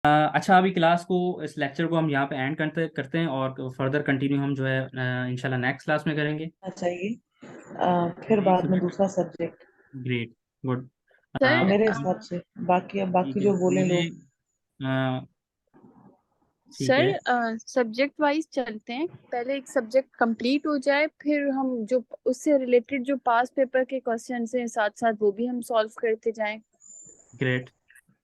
अच्छा, अभी क्लास को, इस लेक्चर को हम यहाँ पे एंड करते करते हैं और फर्दर कंटिन्यू हम जो है इंशाल्लाह नेक्स्ट क्लास में करेंगे। चाहिए। फिर एक बाद में सब्जेक्ट। दूसरा सब्जेक्ट ग्रेट। गुड। सर मेरे हिसाब से। बाकी अब बाकी ठीक है जो बोले मुझे लोग। अ, ठीक है। सर सब्जेक्ट वाइज चलते हैं, पहले एक सब्जेक्ट कंप्लीट हो जाए, फिर हम जो उससे रिलेटेड जो पास पेपर के क्वेश्चन हैं साथ साथ वो भी हम सॉल्व करते जाएं। ग्रेट।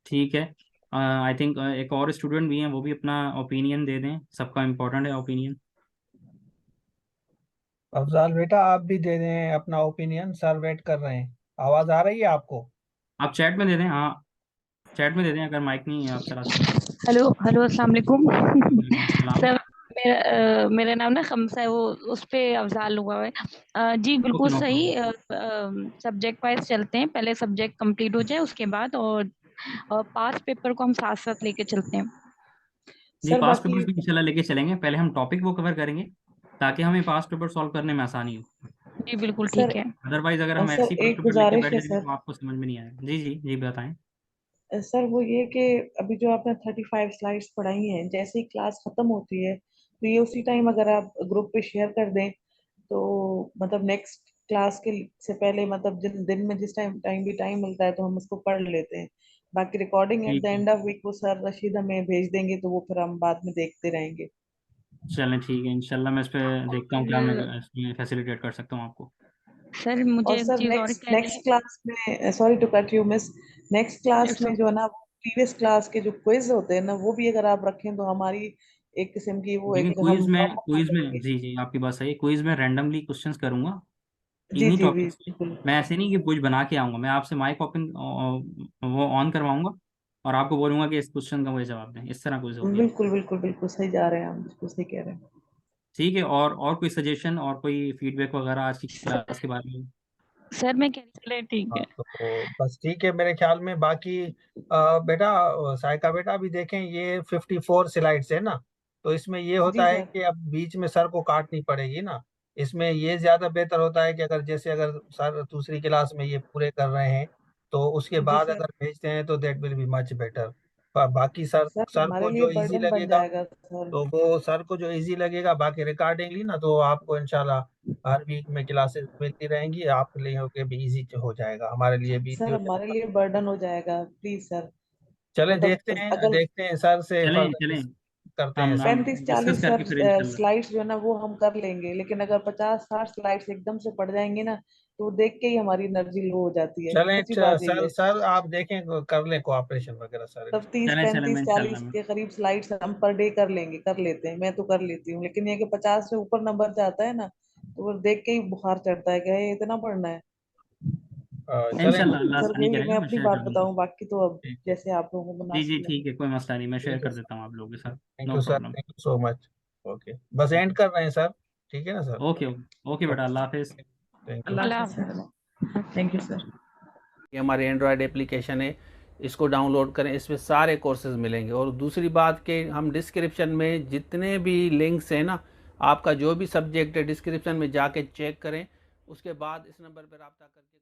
ठीक है। आई थिंक एक और स्टूडेंट भी हैं, वो भी अपना ओपिनियन दे दें, सबका इम्पोर्टेंट है ओपिनियन। अफजाल बेटा आप भी दे दें अपना ओपिनियन, सर वेट कर रहे हैं। आवाज आ रही है आपको? आप चैट में दे दें, हाँ। चैट में दे दें अगर माइक नहीं है आप चलाते हैं। हेलो हेलो, अस्सलाम वालेकुम। वालेकुम सलाम। सर, मेरा नाम ना खमसा है, वो उस पे अफजाल हुआ है। जी ओके, बिल्कुल नो सही। प्रॉब्लम। सब्जेक्ट वाइज चलते हैं, पहले सब्जेक्ट कंप्लीट हो जाए उसके बाद, और पास पेपर को हम साथ साथ लेके चलते हैं। जी, सर पास बाकी। पेपर्स भी इंशाल्लाह लेके चलेंगे, पहले हम टॉपिक वो कवर करेंगे ताकि हमें पास पेपर सॉल्व करने में आसानी हो। जी बिल्कुल सर ठीक है। अदरवाइज अगर हम सर ऐसे ही पास एक पेपर लेके गुजारिश बैठ है जाएंगे सर। तो आपको समझ में नहीं आएगा। जी जी जी, बताएं। सर वो ये कि अभी जो आपने 35 स्लाइड्स पढ़ाई हैं, जैसे ही क्लास खत्म होती है तो ये उसी टाइम अगर आप ग्रुप पे शेयर कर दें तो मतलब नेक्स्ट क्लास के से पहले, मतलब जिन दिन में जिस टाइम टाइम भी टाइम मिलता है तो हम उसको पढ़ लेते हैं। बाकी रिकॉर्डिंग एट द ठीक है। एंड ऑफ वीक वो सर रशीद हमें भेज देंगे, तो वो फिर हम बाद में देखते रहेंगे। चलें ठीक है, इंशाल्लाह मैं इस पे देखता हूँ क्या मैं और इसमें फैसिलिटेट कर सकता हूँ आपको। सर और मुझे एक सर चीज और नेक्स्ट कहनी नेक्स्ट क्लास में, sorry to cut you miss, next है। क्लास में जो है ना, प्रीवियस क्लास के जो क्विज होते हैं ना, वो भी अगर आप रखें तो हमारी एक किस्म की वो लेकिन एक हम बना क्विज में लेंगे। जी जी आपकी बात सही है, क्विज में रैंडमली क्वेश्चंस करूंगा जी इन्हीं जी जी टॉपिक्स पे। बिल्कुल। मैं ऐसे नहीं कि कुछ बना के आऊंगा, मैं आपसे माइक ओपन वो ऑन करवाऊंगा और आपको बोलूंगा कि इस क्वेश्चन का वही जवाब दें, इस तरह क्विज होगी आप। बिल्कुल बिल्कुल बिल्कुल सही जा रहे हैं, हम बिल्कुल सही कह रहे हैं। ठीक है, और कोई सजेशन और कोई फीडबैक वगैरह आज की क्लास के बारे में? सर मैं कह रही, चले ठीक हाँ है। तो बस ठीक है मेरे ख्याल में। बाकी बेटा, सायका बेटा अभी देखें, ये 54 स्लाइड्स है ना, तो इसमें ये जी होता है सर। कि अब बीच में सर को काटनी पड़ेगी ना। इसमें ये ज्यादा बेहतर होता है कि अगर सर दूसरी क्लास में ये पूरे कर रहे हैं तो उसके जी बाद सर। अगर भेजते हैं तो that will be much better. बाकी सर सर सर हमारे को लिए जो इजी बर्डन बन लगेगा, जाएगा सर। तो वो सर को जो इजी लगेगा, बाकी रिकॉर्डिंगली ना तो आपको इंशाल्लाह हर वीक में क्लासेस मिलती रहेंगी, आपके लिए के भी इजी हो जाएगा, हमारे लिए भी इजी सर हो हमारे जाएगा। लिए बर्डन हो जाएगा, प्लीज सर। चलें मतलब देखते हैं, अगर देखते हैं सर से चलें फर्दर चलें, करते हैं हम सर। डिस्कस 35-40 करके सर फिर इंशाल्लाह। स्लाइड्स जो है ना वो हम कर लेंगे, लेकिन अगर 50-60 स्लाइड्स एकदम से पड़ जाएंगे ना तो वो देख के ही हमारी एनर्जी लो हो जाती है, चलें सच्ची बात यही सर है। सर आप देखें, कर लें कोऑपरेशन वगैरह सर तब तीस चलें चलें मैं पैंतीस इंशाल्लाह चालीस के करीब स्लाइड्स हम पर डे कर लेंगे, कर लेते हैं, मैं तो कर लेती हूँ, लेकिन ये कि 50 से ऊपर नंबर जाता है ना तो वो देख के ही बुखार चढ़ता है कि ये इतना पढ़ना है। चलें। इंशाल्लाह अल्लाह सर आसानी वही मैं करेगा, मैं अपनी शेयर कर बात दूंगा। बताऊं, बाकी तो अब ठीक है। जैसे आप लोगों को जी जी मुनासिब ठीक लगे। है, कोई मसला नहीं, मैं शेयर ठीक है कर सर। देता हूँ आप लोगों के साथ। Thank no you sir, problem. Thank you so much. Okay, बस एंड कर रहे हैं सर। ठीक है ना सर? ओके ओके ओके बेटा, अल्लाह हाफिज़। Thank you. Allah Allah Hafiz sir. Thank you sir. ये हमारी एंड्रॉयड एप्लीकेशन है, इसको डाउनलोड करें, इसमें सारे कोर्सेज मिलेंगे। और दूसरी बात कि हम डिस्क्रिप्शन में जितने भी लिंक्स हैं ना, आपका जो भी सब्जेक्ट है डिस्क्रिप्शन में जाके चेक करें, उसके बाद इस नंबर पर रब्ता करके